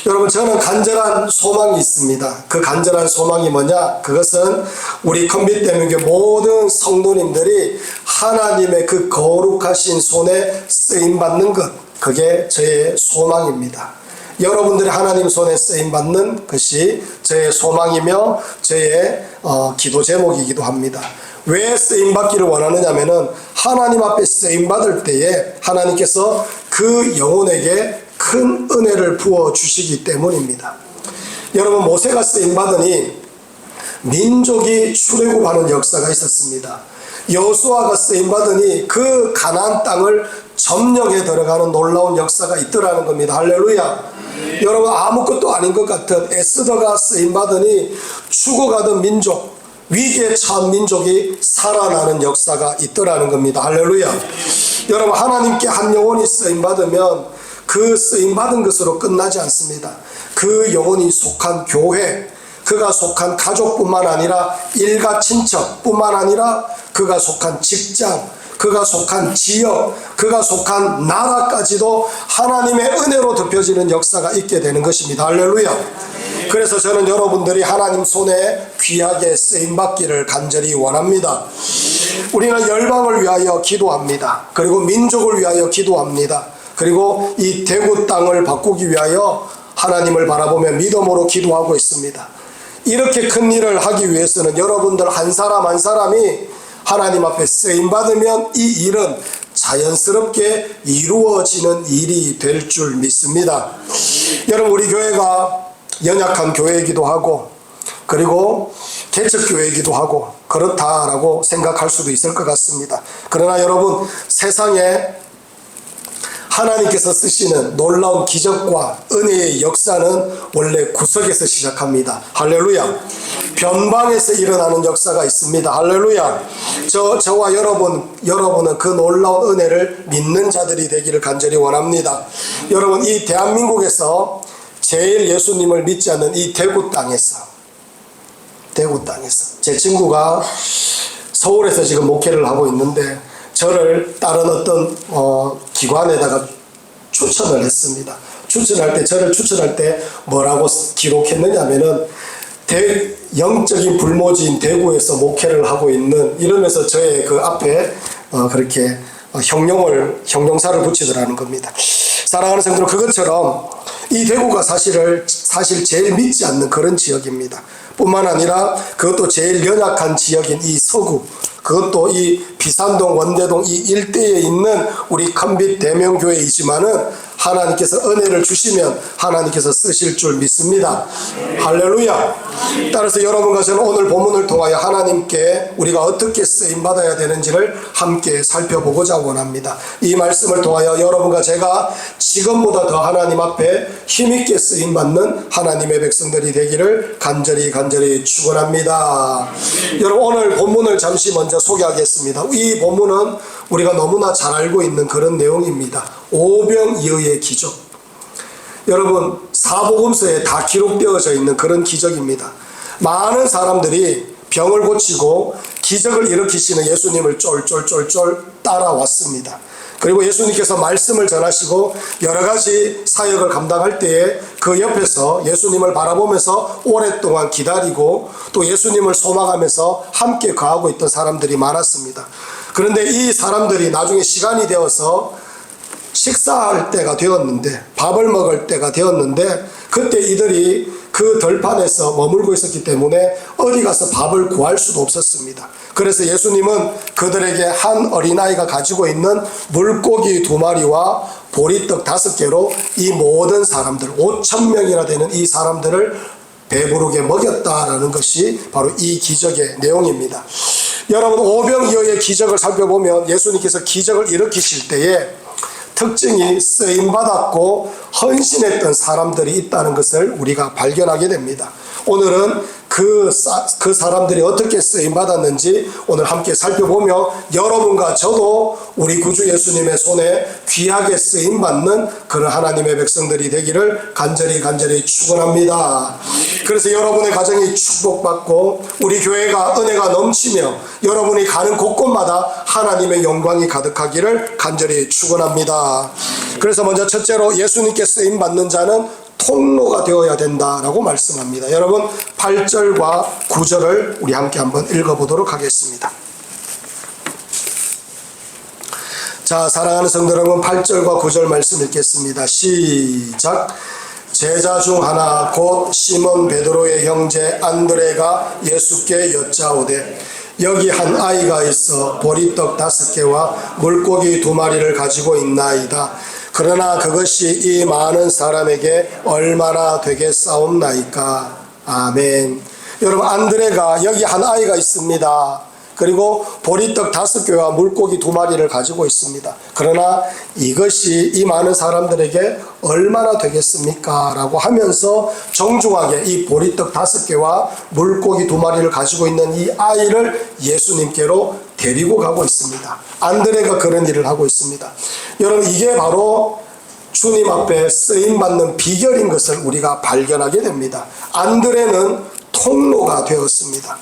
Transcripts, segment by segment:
여러분, 저는 간절한 소망이 있습니다. 그 간절한 소망이 뭐냐? 그것은 우리 컨빗대명교 모든 성도님들이 하나님의 그 거룩하신 손에 쓰임받는 것, 그게 저의 소망입니다. 여러분들이 하나님 손에 쓰임받는 것이 저의 소망이며 저의 기도 제목이기도 합니다. 왜 쓰임받기를 원하느냐면은 하나님 앞에 쓰임받을 때에 하나님께서 그 영혼에게 큰 은혜를 부어주시기 때문입니다. 여러분, 모세가 쓰임받으니 민족이 출애굽하는 역사가 있었습니다. 여호수아가 쓰임받으니 그 가나안 땅을 점령해 들어가는 놀라운 역사가 있더라는 겁니다. 할렐루야. 여러분, 아무것도 아닌 것 같은 에스더가 쓰임받으니 죽어가던 민족, 위기에 처한 민족이 살아나는 역사가 있더라는 겁니다. 할렐루야. 여러분, 하나님께 한 영혼이 쓰임받으면 그 쓰임받은 것으로 끝나지 않습니다. 그 영혼이 속한 교회, 그가 속한 가족뿐만 아니라 일가 친척뿐만 아니라 그가 속한 직장, 그가 속한 지역, 그가 속한 나라까지도 하나님의 은혜로 덮여지는 역사가 있게 되는 것입니다. 할렐루야. 그래서 저는 여러분들이 하나님 손에 귀하게 쓰임받기를 간절히 원합니다. 우리는 열방을 위하여 기도합니다. 그리고 민족을 위하여 기도합니다. 그리고 이 대구 땅을 바꾸기 위하여 하나님을 바라보며 믿음으로 기도하고 있습니다. 이렇게 큰 일을 하기 위해서는 여러분들 한 사람 한 사람이 하나님 앞에 쓰임받으면 이 일은 자연스럽게 이루어지는 일이 될 줄 믿습니다. 여러분, 우리 교회가 연약한 교회이기도 하고 그리고 개척교회이기도 하고 그렇다라고 생각할 수도 있을 것 같습니다. 그러나 여러분, 세상에 하나님께서 쓰시는 놀라운 기적과 은혜의 역사는 원래 구석에서 시작합니다. 할렐루야. 변방에서 일어나는 역사가 있습니다. 할렐루야. 저와 여러분은 그 놀라운 은혜를 믿는 자들이 되기를 간절히 원합니다. 여러분, 이 대한민국에서 제일 예수님을 믿지 않는 이 대구 땅에서 제 친구가 서울에서 지금 목회를 하고 있는데 저를 다른 어떤 기관에다가 추천을 했습니다. 저를 추천할 때 뭐라고 기록했느냐면은 영적인 불모지인 대구에서 목회를 하고 있는, 이러면서 저의 그 앞에 그렇게 형용사를 붙이더라는 겁니다. 사랑하는 성도들, 그것처럼 이 대구가 사실 제일 믿지 않는 그런 지역입니다. 뿐만 아니라 그것도 제일 연약한 지역인 이 서구, 그것도 이 비산동, 원대동 이 일대에 있는 우리 컨빗 대명교회이지만은 하나님께서 은혜를 주시면 하나님께서 쓰실 줄 믿습니다. 할렐루야. 따라서 여러분과 저는 오늘 본문을 통하여 하나님께 우리가 어떻게 쓰임받아야 되는지를 함께 살펴보고자 원합니다. 이 말씀을 통하여 여러분과 제가 지금보다 더 하나님 앞에 힘있게 쓰임받는 하나님의 백성들이 되기를 간절히 축원합니다. 여러분, 오늘 본문을 잠시 먼저 소개하겠습니다. 이 본문은 우리가 너무나 잘 알고 있는 그런 내용입니다. 오병이어의 기적. 여러분, 사복음서에 다 기록되어져 있는 그런 기적입니다. 많은 사람들이 병을 고치고 기적을 일으키시는 예수님을 쫄쫄 따라왔습니다. 그리고 예수님께서 말씀을 전하시고 여러 가지 사역을 감당할 때에 그 옆에서 예수님을 바라보면서 오랫동안 기다리고 또 예수님을 소망하면서 함께 거하고 있던 사람들이 많았습니다. 그런데 이 사람들이 나중에 시간이 되어서 식사할 때가 되었는데, 밥을 먹을 때가 되었는데, 그때 이들이 그 들판에서 머물고 있었기 때문에 어디 가서 밥을 구할 수도 없었습니다. 그래서 예수님은 그들에게 한 어린아이가 가지고 있는 물고기 2마리와 보리떡 5개로 이 모든 사람들, 5,000명이나 되는 이 사람들을 배부르게 먹였다라는 것이 바로 이 기적의 내용입니다. 여러분, 오병이어의 기적을 살펴보면 예수님께서 기적을 일으키실 때에 특징이 쓰임받았고 헌신했던 사람들이 있다는 것을 우리가 발견하게 됩니다. 오늘은 그 사람들이 어떻게 쓰임받았는지 오늘 함께 살펴보며 여러분과 저도 우리 구주 예수님의 손에 귀하게 쓰임받는 그런 하나님의 백성들이 되기를 간절히 축원합니다. 그래서 여러분의 가정이 축복받고 우리 교회가 은혜가 넘치며 여러분이 가는 곳곳마다 하나님의 영광이 가득하기를 간절히 축원합니다. 그래서 먼저 첫째로 예수님께 쓰임받는 자는 통로가 되어야 된다라고 말씀합니다. 여러분 8절과 9절을 우리 함께 한번 읽어보도록 하겠습니다. 자, 사랑하는 성도 여러분, 8절과 9절 말씀 읽겠습니다. 시작. 제자 중 하나 곧 시몬 베드로의 형제 안드레가 예수께 여짜오되 여기 한 아이가 있어 보리떡 5개와 물고기 2마리를 가지고 있나이다. 그러나 그것이 이 많은 사람에게 얼마나 되겠사옵나이까. 아멘. 여러분, 안드레가 여기 한 아이가 있습니다. 그리고 보리떡 5개와 물고기 2마리를 가지고 있습니다. 그러나 이것이 이 많은 사람들에게 얼마나 되겠습니까? 라고 하면서 정중하게 이 보리떡 5개와 물고기 2마리를 가지고 있는 이 아이를 예수님께로 데리고 가고 있습니다. 안드레가 그런 일을 하고 있습니다. 여러분, 이게 바로 주님 앞에 쓰임받는 비결인 것을 우리가 발견하게 됩니다. 안드레는 통로가 되었습니다.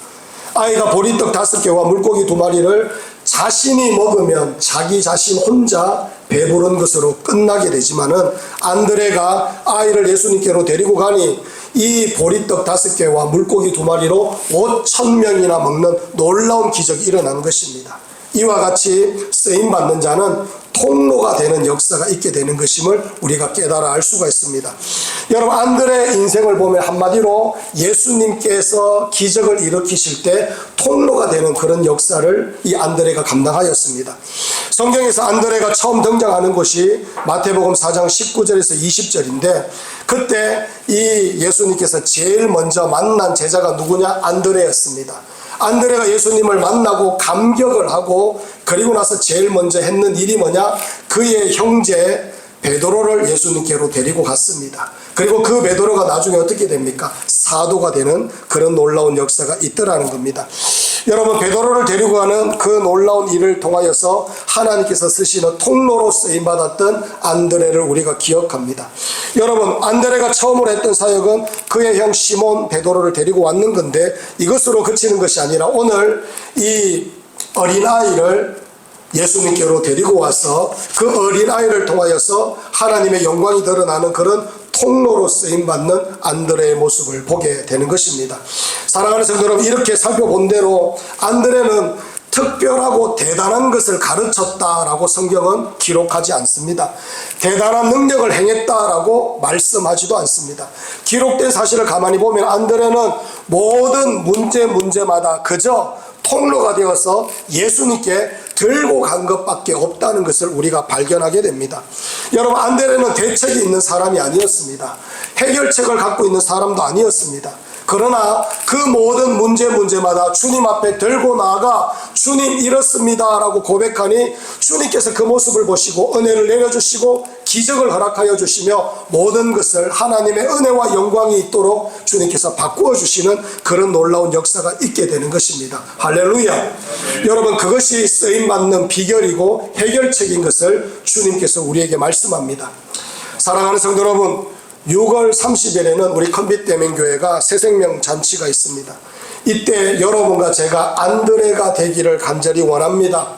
아이가 보리떡 5개와 물고기 2마리를 자신이 먹으면 자기 자신 혼자 배부른 것으로 끝나게 되지만은 안드레가 아이를 예수님께로 데리고 가니 이 보리떡 5개와 물고기 2마리로 5,000명이나 먹는 놀라운 기적이 일어난 것입니다. 이와 같이 쓰임받는 자는 통로가 되는 역사가 있게 되는 것임을 우리가 깨달아 알 수가 있습니다. 여러분, 안드레의 인생을 보면 한마디로 예수님께서 기적을 일으키실 때 통로가 되는 그런 역사를 이 안드레가 감당하였습니다. 성경에서 안드레가 처음 등장하는 곳이 마태복음 4장 19절에서 20절인데 그때 이 예수님께서 제일 먼저 만난 제자가 누구냐? 안드레였습니다. 안드레가 예수님을 만나고 감격을 하고 그리고 나서 제일 먼저 했는 일이 뭐냐? 그의 형제 베드로를 예수님께로 데리고 갔습니다. 그리고 그 베드로가 나중에 어떻게 됩니까? 사도가 되는 그런 놀라운 역사가 있더라는 겁니다. 여러분, 베드로를 데리고 가는 그 놀라운 일을 통하여서 하나님께서 쓰시는 통로로 쓰임받았던 안드레를 우리가 기억합니다. 여러분, 안드레가 처음으로 했던 사역은 그의 형 시몬 베드로를 데리고 왔는 건데 이것으로 그치는 것이 아니라 오늘 이 어린아이를 예수님께로 데리고 와서 그 어린아이를 통하여서 하나님의 영광이 드러나는 그런 통로로 쓰임받는 안드레의 모습을 보게 되는 것입니다. 사랑하는 성도 여러분, 이렇게 살펴본 대로 안드레는 특별하고 대단한 것을 가르쳤다라고 성경은 기록하지 않습니다. 대단한 능력을 행했다라고 말씀하지도 않습니다. 기록된 사실을 가만히 보면 안드레는 모든 문제마다 그저 통로가 되어서 예수님께 들고 간 것밖에 없다는 것을 우리가 발견하게 됩니다. 여러분, 안드레는 대책이 있는 사람이 아니었습니다. 해결책을 갖고 있는 사람도 아니었습니다. 그러나 그 모든 문제마다 주님 앞에 들고 나아가 주님 이렇습니다 라고 고백하니 주님께서 그 모습을 보시고 은혜를 내려주시고 기적을 허락하여 주시며 모든 것을 하나님의 은혜와 영광이 있도록 주님께서 바꾸어 주시는 그런 놀라운 역사가 있게 되는 것입니다. 할렐루야. 여러분, 그것이 쓰임받는 비결이고 해결책인 것을 주님께서 우리에게 말씀합니다. 사랑하는 성도 여러분, 6월 30일에는 우리 컨빗대명교회가 새생명 잔치가 있습니다. 이때 여러분과 제가 안드레가 되기를 간절히 원합니다.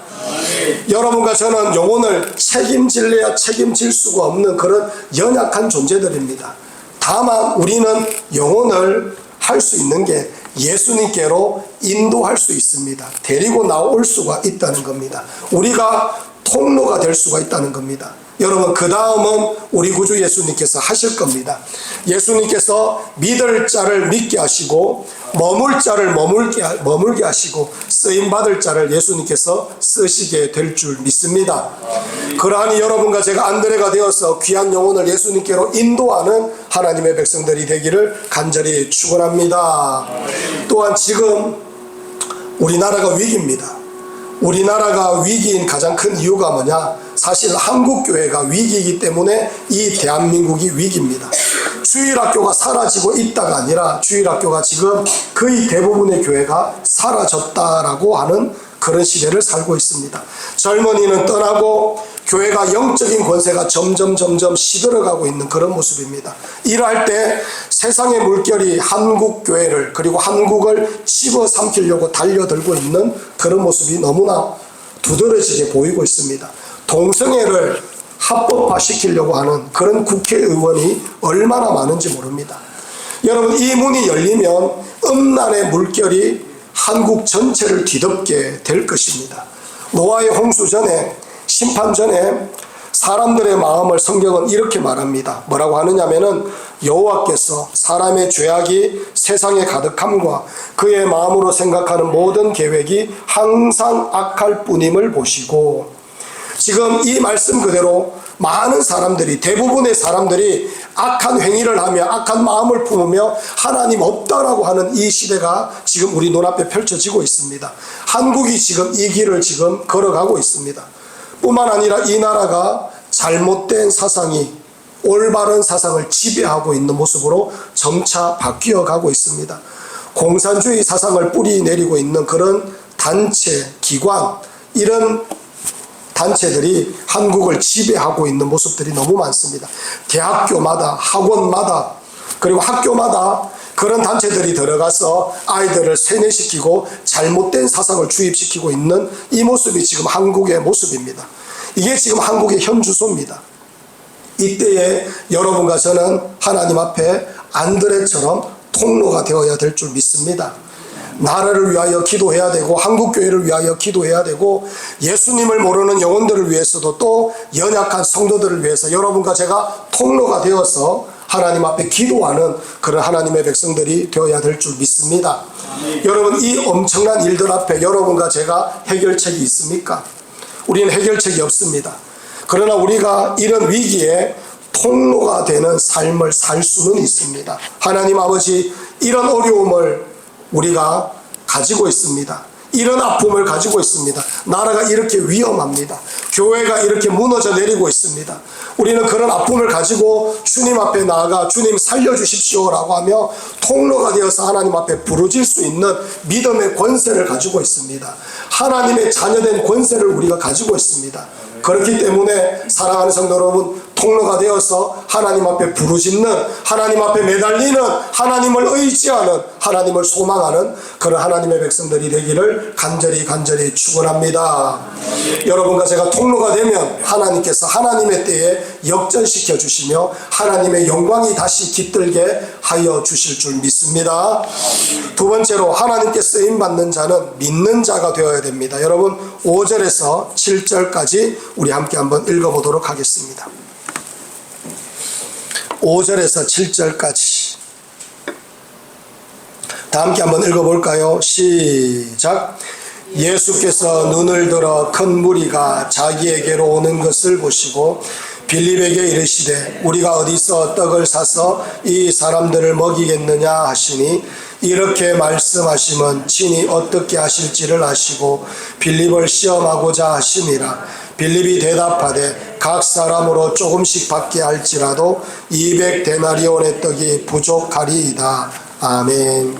여러분과 저는 영혼을 책임질래야 책임질 수가 없는 그런 연약한 존재들입니다. 다만 우리는 영혼을 할 수 있는 게 예수님께로 인도할 수 있습니다. 데리고 나올 수가 있다는 겁니다. 우리가 통로가 될 수가 있다는 겁니다. 여러분, 그 다음은 우리 구주 예수님께서 하실 겁니다. 예수님께서 믿을 자를 믿게 하시고 머물 자를 머물게 하시고 쓰임받을 자를 예수님께서 쓰시게 될 줄 믿습니다. 그러하니 여러분과 제가 안드레가 되어서 귀한 영혼을 예수님께로 인도하는 하나님의 백성들이 되기를 간절히 축원합니다. 또한 지금 우리나라가 위기입니다. 우리나라가 위기인 가장 큰 이유가 뭐냐? 사실 한국교회가 위기이기 때문에 이 대한민국이 위기입니다. 주일학교가 사라지고 있다가 아니라 주일학교가 지금 거의 대부분의 교회가 사라졌다라고 하는 그런 시대를 살고 있습니다. 젊은이는 떠나고 교회가 영적인 권세가 점점 시들어가고 있는 그런 모습입니다. 이러할 때 세상의 물결이 한국 교회를 그리고 한국을 집어삼키려고 달려들고 있는 그런 모습이 너무나 두드러지게 보이고 있습니다. 동성애를 합법화시키려고 하는 그런 국회의원이 얼마나 많은지 모릅니다. 여러분, 이 문이 열리면 음란의 물결이 한국 전체를 뒤덮게 될 것입니다. 노아의 홍수 전에, 심판 전에 사람들의 마음을 성경은 이렇게 말합니다. 뭐라고 하느냐면은 여호와께서 사람의 죄악이 세상에 가득함과 그의 마음으로 생각하는 모든 계획이 항상 악할 뿐임을 보시고, 지금 이 말씀 그대로 많은 사람들이, 대부분의 사람들이 악한 행위를 하며 악한 마음을 품으며 하나님 없다라고 하는 이 시대가 지금 우리 눈앞에 펼쳐지고 있습니다. 한국이 지금 이 길을 지금 걸어가고 있습니다. 뿐만 아니라 이 나라가 잘못된 사상이 올바른 사상을 지배하고 있는 모습으로 점차 바뀌어 가고 있습니다. 공산주의 사상을 뿌리 내리고 있는 그런 단체, 기관, 이런 단체들이 한국을 지배하고 있는 모습들이 너무 많습니다. 대학교마다, 학원마다, 그리고 학교마다 그런 단체들이 들어가서 아이들을 세뇌시키고 잘못된 사상을 주입시키고 있는 이 모습이 지금 한국의 모습입니다. 이게 지금 한국의 현주소입니다. 이때에 여러분과 저는 하나님 앞에 안드레처럼 통로가 되어야 될 줄 믿습니다. 나라를 위하여 기도해야 되고, 한국교회를 위하여 기도해야 되고, 예수님을 모르는 영혼들을 위해서도, 또 연약한 성도들을 위해서 여러분과 제가 통로가 되어서 하나님 앞에 기도하는 그런 하나님의 백성들이 되어야 될 줄 믿습니다. 여러분, 이 엄청난 일들 앞에 여러분과 제가 해결책이 있습니까? 우리는 해결책이 없습니다. 그러나 우리가 이런 위기에 통로가 되는 삶을 살 수는 있습니다. 하나님 아버지, 이런 어려움을 우리가 가지고 있습니다. 이런 아픔을 가지고 있습니다. 나라가 이렇게 위험합니다. 교회가 이렇게 무너져 내리고 있습니다. 우리는 그런 아픔을 가지고 주님 앞에 나아가 주님 살려주십시오라고 하며 통로가 되어서 하나님 앞에 부르질 수 있는 믿음의 권세를 가지고 있습니다. 하나님의 자녀된 권세를 우리가 가지고 있습니다. 그렇기 때문에 사랑하는 성도 여러분, 통로가 되어서 하나님 앞에 부르짖는, 하나님 앞에 매달리는, 하나님을 의지하는, 하나님을 소망하는 그런 하나님의 백성들이 되기를 간절히 축원합니다. 여러분과 제가 통로가 되면 하나님께서 하나님의 때에 역전시켜 주시며 하나님의 영광이 다시 깃들게 하여 주실 줄 믿습니다. 두 번째로, 하나님께 쓰임받는 자는 믿는 자가 되어야 됩니다. 여러분, 5절에서 7절까지 우리 함께 한번 읽어보도록 하겠습니다. 5절에서 7절까지 다 함께 한번 읽어볼까요? 시작. 예수께서 눈을 들어 큰 무리가 자기에게로 오는 것을 보시고 빌립에게 이르시되 우리가 어디서 떡을 사서 이 사람들을 먹이겠느냐 하시니, 이렇게 말씀하시면 친히 어떻게 하실지를 아시고 빌립을 시험하고자 하심이라. 빌립이 대답하되 각 사람으로 조금씩 받게 할지라도 200데나리온의 떡이 부족하리이다. 아멘.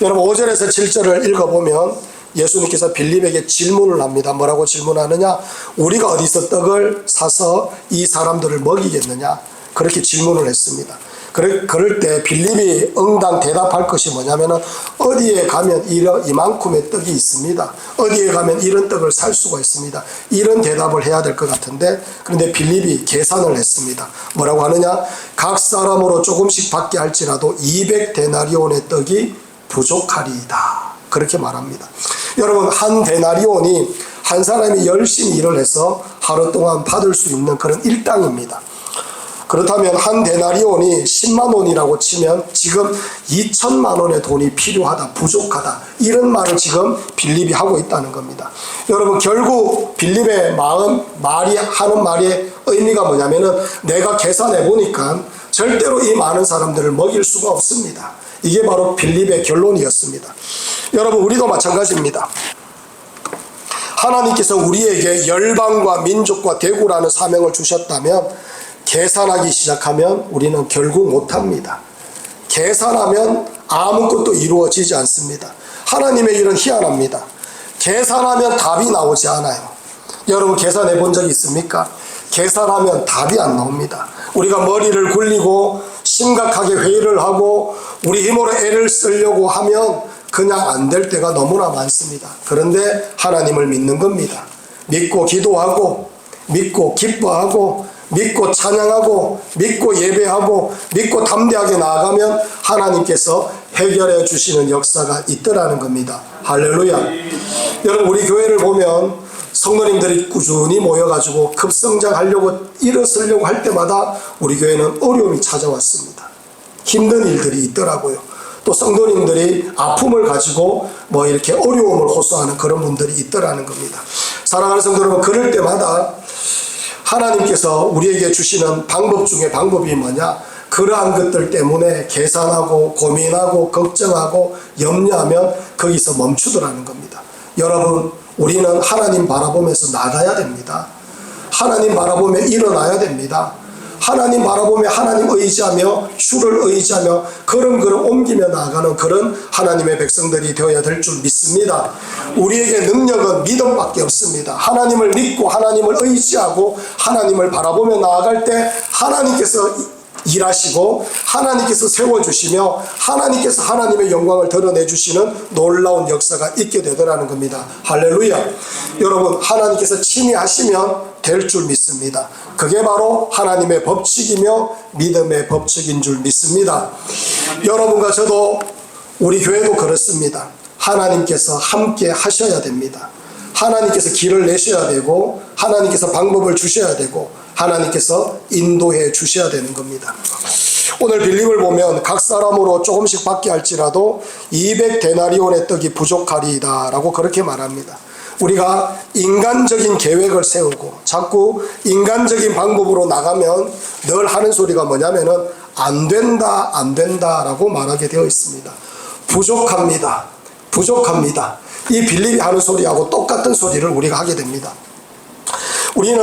여러분, 5절에서 7절을 읽어보면 예수님께서 빌립에게 질문을 합니다. 뭐라고 질문하느냐? 우리가 어디서 떡을 사서 이 사람들을 먹이겠느냐? 그렇게 질문을 했습니다. 그럴 때 빌립이 응당 대답할 것이 뭐냐면은, 어디에 가면 이만큼의 떡이 있습니다. 어디에 가면 이런 떡을 살 수가 있습니다. 이런 대답을 해야 될 것 같은데, 그런데 빌립이 계산을 했습니다. 뭐라고 하느냐? 각 사람으로 조금씩 받게 할지라도 200데나리온의 떡이 부족하리이다. 그렇게 말합니다. 여러분, 한 데나리온이 한 사람이 열심히 일을 해서 하루 동안 받을 수 있는 그런 일당입니다. 그렇다면 한 데나리온이 10만 원이라고 치면 지금 2천만 원의 돈이 필요하다, 부족하다, 이런 말을 지금 빌립이 하고 있다는 겁니다. 여러분, 결국 빌립의 말이 하는 말의 의미가 뭐냐면은, 내가 계산해 보니까 절대로 이 많은 사람들을 먹일 수가 없습니다. 이게 바로 빌립의 결론이었습니다. 여러분, 우리도 마찬가지입니다. 하나님께서 우리에게 열방과 민족과 대구라는 사명을 주셨다면 계산하기 시작하면 우리는 결국 못합니다. 계산하면 아무것도 이루어지지 않습니다. 하나님의 일은 희한합니다. 계산하면 답이 나오지 않아요. 여러분, 계산해 본 적이 있습니까? 계산하면 답이 안 나옵니다. 우리가 머리를 굴리고 심각하게 회의를 하고 우리 힘으로 애를 쓰려고 하면 그냥 안 될 때가 너무나 많습니다. 그런데 하나님을 믿는 겁니다. 믿고 기도하고 믿고 기뻐하고 믿고 찬양하고 믿고 예배하고 믿고 담대하게 나아가면 하나님께서 해결해 주시는 역사가 있더라는 겁니다. 할렐루야. 여러분, 우리 교회를 보면 성도님들이 꾸준히 모여가지고 급성장하려고 일어서려고 할 때마다 우리 교회는 어려움이 찾아왔습니다. 힘든 일들이 있더라고요. 또 성도님들이 아픔을 가지고 뭐 이렇게 어려움을 호소하는 그런 분들이 있더라는 겁니다. 사랑하는 성도 여러분, 그럴 때마다 하나님께서 우리에게 주시는 방법 중에 방법이 뭐냐? 그러한 것들 때문에 계산하고 고민하고 걱정하고 염려하면 거기서 멈추더라는 겁니다. 여러분, 우리는 하나님 바라보면서 나가야 됩니다. 하나님 바라보며 일어나야 됩니다. 하나님 바라보며 하나님 의지하며 주를 의지하며 걸음걸음 옮기며 나아가는 그런 하나님의 백성들이 되어야 될 줄 믿습니다. 우리에게 능력은 믿음밖에 없습니다. 하나님을 믿고 하나님을 의지하고 하나님을 바라보며 나아갈 때 하나님께서 일하시고 하나님께서 세워주시며 하나님께서 하나님의 영광을 드러내주시는 놀라운 역사가 있게 되더라는 겁니다. 할렐루야. 여러분, 하나님께서 친히 하시면 될 줄 믿습니다. 그게 바로 하나님의 법칙이며 믿음의 법칙인 줄 믿습니다. 여러분과 저도 우리 교회도 그렇습니다. 하나님께서 함께 하셔야 됩니다. 하나님께서 길을 내셔야 되고 하나님께서 방법을 주셔야 되고 하나님께서 인도해 주셔야 되는 겁니다. 오늘 빌립을 보면 각 사람으로 조금씩 받게 할지라도 200데나리온의 떡이 부족하리이다 라고 그렇게 말합니다. 우리가 인간적인 계획을 세우고 자꾸 인간적인 방법으로 나가면 늘 하는 소리가 뭐냐면은 안 된다 안 된다 라고 말하게 되어 있습니다. 부족합니다. 부족합니다. 이 빌립이 하는 소리하고 똑같은 소리를 우리가 하게 됩니다. 우리는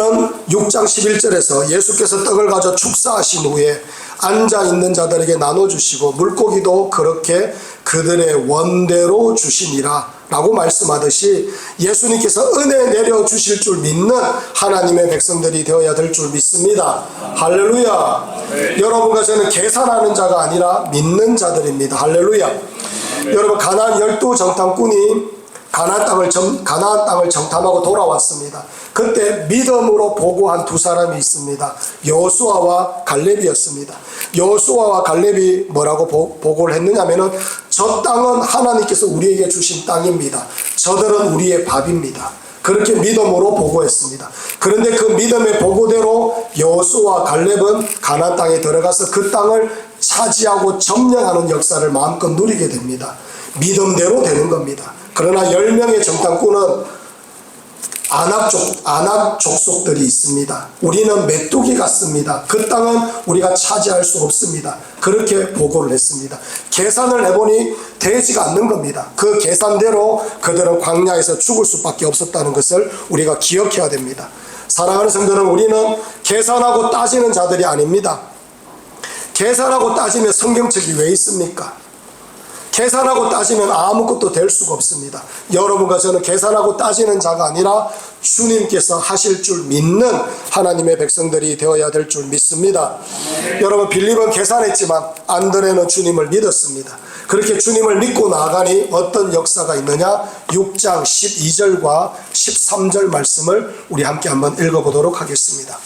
6장 11절에서 예수께서 떡을 가져 축사하신 후에 앉아있는 자들에게 나눠주시고 물고기도 그렇게 그들의 원대로 주시니라 라고 말씀하듯이 예수님께서 은혜 내려주실 줄 믿는 하나님의 백성들이 되어야 될 줄 믿습니다. 할렐루야. 네. 여러분과 저는 계산하는 자가 아니라 믿는 자들입니다. 할렐루야. 네. 여러분, 가나안 12정탐꾼이 가나안 땅을 정탐하고 돌아왔습니다. 그때 믿음으로 보고한 두 사람이 있습니다. 여호수아와 갈렙이었습니다. 여호수아와 갈렙이 뭐라고 보고를 했느냐면은 저 땅은 하나님께서 우리에게 주신 땅입니다. 저들은 우리의 밥입니다. 그렇게 믿음으로 보고했습니다. 그런데 그 믿음의 보고대로 여호수아와 갈렙은 가나안 땅에 들어가서 그 땅을 차지하고 점령하는 역사를 마음껏 누리게 됩니다. 믿음대로 되는 겁니다. 그러나 10명의 정탐꾼은 아낙 족속들이 있습니다. 우리는 메뚜기 같습니다. 그 땅은 우리가 차지할 수 없습니다. 그렇게 보고를 했습니다. 계산을 해보니 되지가 않는 겁니다. 그 계산대로 그들은 광야에서 죽을 수밖에 없었다는 것을 우리가 기억해야 됩니다. 사랑하는 성도는 우리는 계산하고 따지는 자들이 아닙니다. 계산하고 따지면 성경책이 왜 있습니까? 계산하고 따지면 아무것도 될 수가 없습니다. 여러분과 저는 계산하고 따지는 자가 아니라 주님께서 하실 줄 믿는 하나님의 백성들이 되어야 될 줄 믿습니다. 여러분, 빌립은 계산했지만 안드레는 주님을 믿었습니다. 그렇게 주님을 믿고 나아가니 어떤 역사가 있느냐? 6장 12절과 13절 말씀을 우리 함께 한번 읽어보도록 하겠습니다.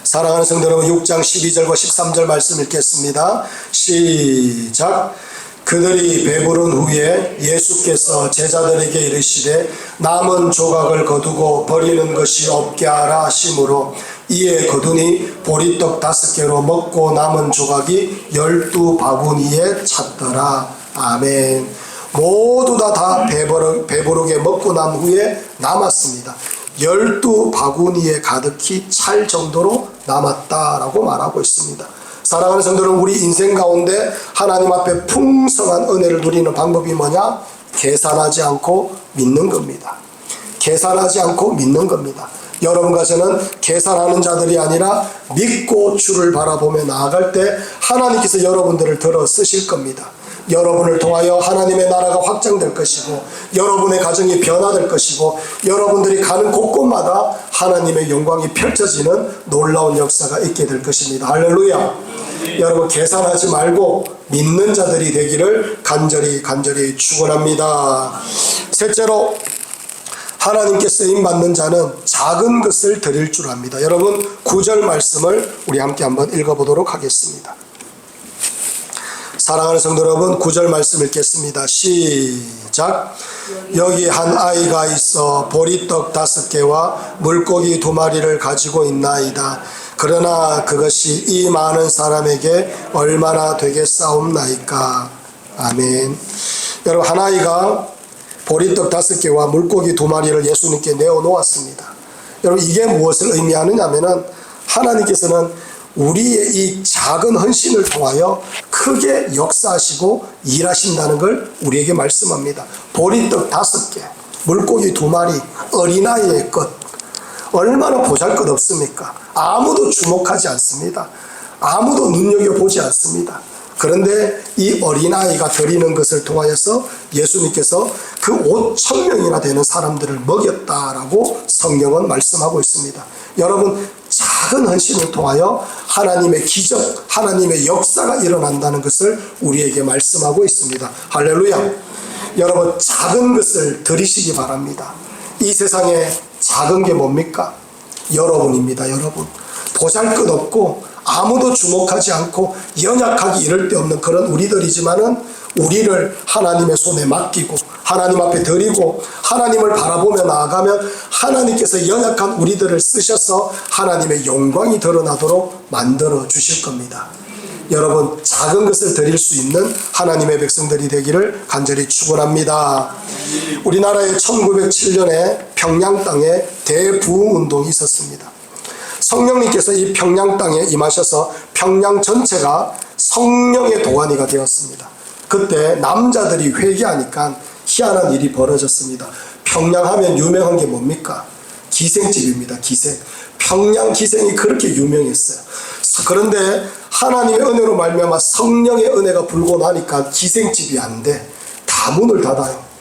사랑하는 성도 여러분, 6장 12절과 13절 말씀 읽겠습니다. 시작. 그들이 배부른 후에 예수께서 제자들에게 이르시되 남은 조각을 거두고 버리는 것이 없게 하라 하심으로 이에 거두니 보리떡 5개로 먹고 남은 조각이 12바구니에 찼더라. 아멘. 모두 다 배부르게 먹고 난 후에 남았습니다. 12바구니에 가득히 찰 정도로 남았다라고 말하고 있습니다. 사랑하는 성도는 우리 인생 가운데 하나님 앞에 풍성한 은혜를 누리는 방법이 뭐냐? 계산하지 않고 믿는 겁니다. 계산하지 않고 믿는 겁니다. 여러분과 저는 계산하는 자들이 아니라 믿고 주를 바라보며 나아갈 때 하나님께서 여러분들을 들어 쓰실 겁니다. 여러분을 통하여 하나님의 나라가 확장될 것이고 여러분의 가정이 변화될 것이고 여러분들이 가는 곳곳마다 하나님의 영광이 펼쳐지는 놀라운 역사가 있게 될 것입니다. 할렐루야. 여러분, 계산하지 말고 믿는 자들이 되기를 간절히 축원합니다. 셋째로, 하나님께 쓰임받는 자는 작은 것을 드릴 줄 압니다. 여러분 9절 말씀을 우리 함께 한번 읽어보도록 하겠습니다. 사랑하는 성도 여러분, 9절 말씀 읽겠습니다. 시작. 여기 한 아이가 있어 보리떡 5개와 물고기 2마리를 가지고 있나이다. 그러나 그것이 이 많은 사람에게 얼마나 되겠사옵나이까. 아멘. 여러분, 한 아이가 보리떡 5개와 물고기 2마리를 예수님께 내어놓았습니다. 여러분, 이게 무엇을 의미하느냐면은 하나님께서는 우리의 이 작은 헌신을 통하여 크게 역사하시고 일하신다는 걸 우리에게 말씀합니다. 보리떡 5개, 물고기 2마리, 어린아이의 것. 얼마나 보잘것없습니까? 아무도 주목하지 않습니다. 아무도 눈여겨보지 않습니다. 그런데 이 어린아이가 드리는 것을 통하여서 예수님께서 그 5,000명이나 되는 사람들을 먹였다라고 성경은 말씀하고 있습니다. 여러분, 작은 헌신을 통하여 하나님의 기적, 하나님의 역사가 일어난다는 것을 우리에게 말씀하고 있습니다. 할렐루야. 여러분, 작은 것을 드리시기 바랍니다. 이 세상에 작은 게 뭡니까? 여러분입니다. 여러분, 보잘것없고 아무도 주목하지 않고 연약하기 이를 데 없는 그런 우리들이지만은 우리를 하나님의 손에 맡기고 하나님 앞에 드리고 하나님을 바라보며 나아가면 하나님께서 연약한 우리들을 쓰셔서 하나님의 영광이 드러나도록 만들어 주실 겁니다. 여러분, 작은 것을 드릴 수 있는 하나님의 백성들이 되기를 간절히 축원합니다. 우리나라에 1907년에 평양 땅에 대부흥운동이 있었습니다. 성령님께서 이 평양 땅에 임하셔서 평양 전체가 성령의 동안이가 되었습니다. 그때 남자들이 회개하니까 희한한 일이 벌어졌습니다. 평양 하면 유명한 게 뭡니까? 기생집입니다. 기생. 평양 기생이 그렇게 유명했어요. 그런데 하나님의 은혜로 말미암아 성령의 은혜가 불고 나니까 기생집이 안 돼. 다 문을 닫아요.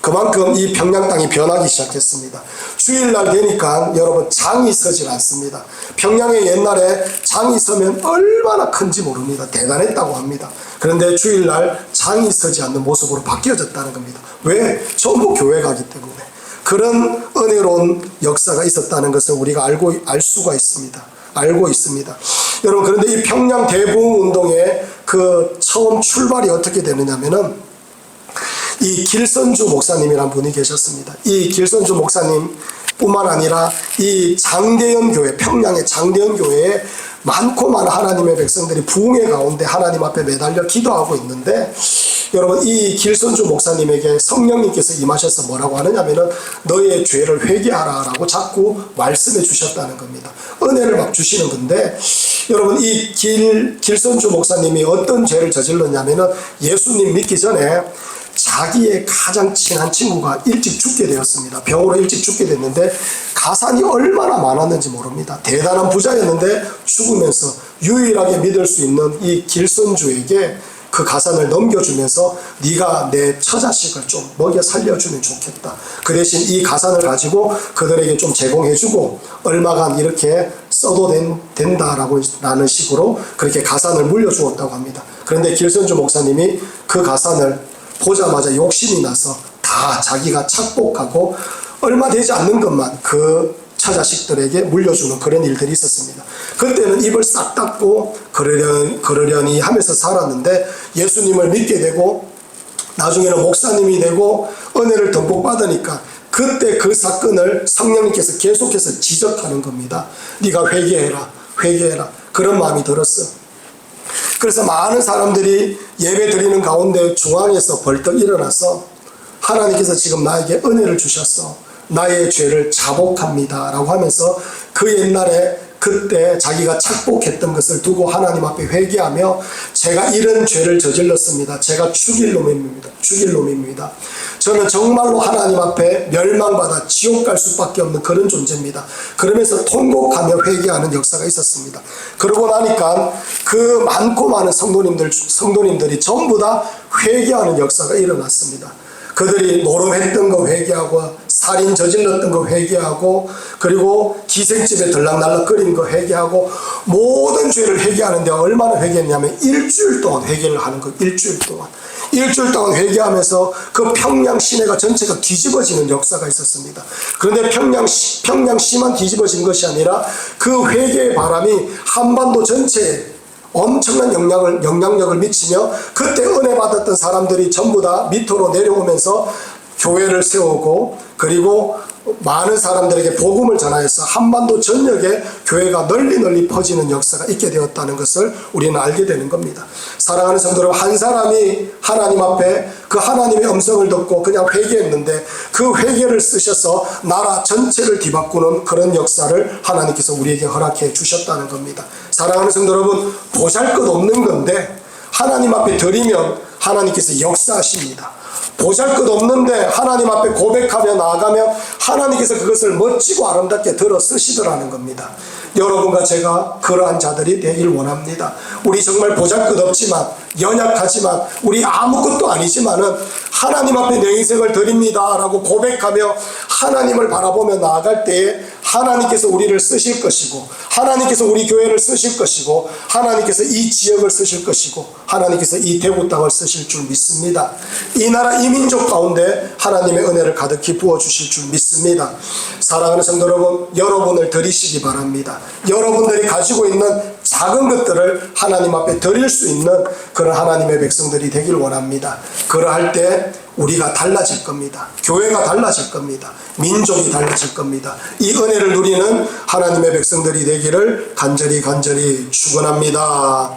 그만큼 이 평양 땅이 변하기 시작했습니다. 주일날 되니까 여러분 장이 서질 않습니다. 평양에 옛날에 장이 서면 얼마나 큰지 모릅니다. 대단했다고 합니다. 그런데 주일날 장이 서지 않는 모습으로 바뀌어졌다는 겁니다. 왜? 전부 교회 가기 때문에. 그런 은혜로운 역사가 있었다는 것을 우리가 알 수가 있습니다. 알고 있습니다. 여러분, 그런데 이 평양 대부흥 운동의 그 처음 출발이 어떻게 되느냐면은 이 길선주 목사님이란 분이 계셨습니다. 이 길선주 목사님 뿐만 아니라 이 장대현 교회, 평양의 장대현 교회에 많고 많은 하나님의 백성들이 부흥의 가운데 하나님 앞에 매달려 기도하고 있는데, 여러분, 이 길선주 목사님에게 성령님께서 임하셔서 뭐라고 하느냐면은 너의 죄를 회개하라 라고 자꾸 말씀해 주셨다는 겁니다. 은혜를 막 주시는 건데, 여러분, 이 길선주 목사님이 어떤 죄를 저질렀냐면은 예수님 믿기 전에 자기의 가장 친한 친구가 일찍 죽게 되었습니다. 병으로 일찍 죽게 됐는데 가산이 얼마나 많았는지 모릅니다. 대단한 부자였는데 죽으면서 유일하게 믿을 수 있는 이 길선주에게 그 가산을 넘겨주면서 네가 내 처자식을 좀 먹여 살려주면 좋겠다. 그 대신 이 가산을 가지고 그들에게 좀 제공해주고 얼마간 이렇게 써도 된다라고 라는 식으로 그렇게 가산을 물려주었다고 합니다. 그런데 길선주 목사님이 그 가산을 보자마자 욕심이 나서 다 자기가 착복하고 얼마 되지 않는 것만 그 처자식들에게 물려주는 그런 일들이 있었습니다. 그때는 입을 싹 닫고 그러려니 하면서 살았는데 예수님을 믿게 되고 나중에는 목사님이 되고 은혜를 듬뿍 받으니까 그때 그 사건을 성령님께서 계속해서 지적하는 겁니다. 네가 회개해라, 회개해라. 그런 마음이 들었어. 그래서 많은 사람들이 예배 드리는 가운데 중앙에서 벌떡 일어나서 하나님께서 지금 나에게 은혜를 주셨어. 나의 죄를 자복합니다 라고 하면서 그 옛날에 그때 자기가 착복했던 것을 두고 하나님 앞에 회개하며 제가 이런 죄를 저질렀습니다. 제가 죽일 놈입니다. 저는 정말로 하나님 앞에 멸망받아 지옥 갈 수밖에 없는 그런 존재입니다. 그러면서 통곡하며 회개하는 역사가 있었습니다. 그러고 나니까 그 많고 많은 성도님들이 전부 다 회개하는 역사가 일어났습니다. 그들이 노름했던 거 회개하고 살인 저질렀던 거 회개하고, 그리고 기생집에 들락날락 끓인 거 회개하고, 모든 죄를 회개하는데 얼마나 회개했냐면 일주일 동안 회개를 하는 거. 일주일 동안 회개하면서 그 평양 시내가 전체가 뒤집어지는 역사가 있었습니다. 그런데 평양시만 뒤집어진 것이 아니라 그 회개의 바람이 한반도 전체에 엄청난 영향력을 미치며, 그때 은혜 받았던 사람들이 전부 다 밑으로 내려오면서 교회를 세우고, 그리고 많은 사람들에게 복음을 전하여서 한반도 전역에 교회가 널리 퍼지는 역사가 있게 되었다는 것을 우리는 알게 되는 겁니다. 사랑하는 성도 여러분, 한 사람이 하나님 앞에 그 하나님의 음성을 듣고 그냥 회개했는데, 그 회개를 쓰셔서 나라 전체를 뒤바꾸는 그런 역사를 하나님께서 우리에게 허락해 주셨다는 겁니다. 사랑하는 성도 여러분, 보잘것없는 건데 하나님 앞에 드리면 하나님께서 역사하십니다. 보잘것없는데 하나님 앞에 고백하며 나아가면 하나님께서 그것을 멋지고 아름답게 들어 쓰시더라는 겁니다. 여러분과 제가 그러한 자들이 되길 원합니다. 우리 정말 보잘것없지만, 연약하지만, 우리 아무것도 아니지만은 하나님 앞에 내 인생을 드립니다 라고 고백하며 하나님을 바라보며 나아갈 때에 하나님께서 우리를 쓰실 것이고, 하나님께서 우리 교회를 쓰실 것이고, 하나님께서 이 지역을 쓰실 것이고, 하나님께서 이 대구 땅을 쓰실 줄 믿습니다. 이 나라 이 민족 가운데 하나님의 은혜를 가득히 부어주실 줄 믿습니다. 사랑하는 성도 여러분, 여러분을 드리시기 바랍니다. 여러분들이 가지고 있는 작은 것들을 하나님 앞에 드릴 수 있는 그런 하나님의 백성들이 되길 원합니다. 그러할 때 우리가 달라질 겁니다. 교회가 달라질 겁니다. 민족이 달라질 겁니다. 이 은혜를 누리는 하나님의 백성들이 되기를 간절히 축원합니다.